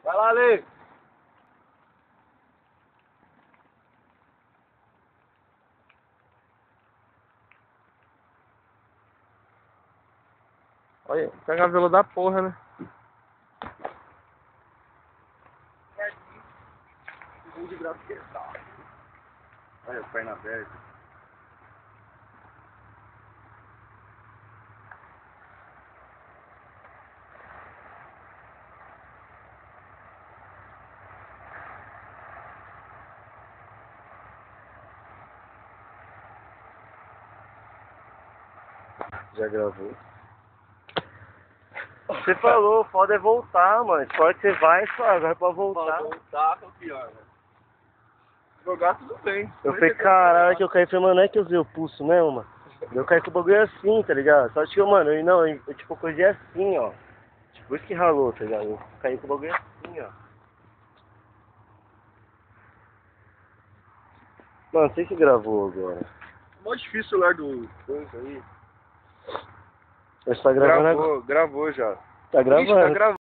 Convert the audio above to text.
Vai lá, Lê. Olha, pega a vela da porra, né? Olha, perna aberta. Já gravou. Você falou, foda é voltar, mano. Pode você vai, só agora pra voltar. Pra voltar foi o pior, velho. Jogar tudo bem. Eu falei, caralho, que eu caí, falei, mano, não é que eu vi o pulso mesmo, mano. Eu caí com o bagulho assim, tá ligado? Só que, mano, eu tipo, coisa assim, ó. Tipo, isso que ralou, tá ligado? Eu caí com o bagulho assim, ó. Mano, você que gravou agora. Mó difícil o celular do coisa aí. Você tá gravando agora? Gravou já. Tá Ixi, tá gravando. gravando.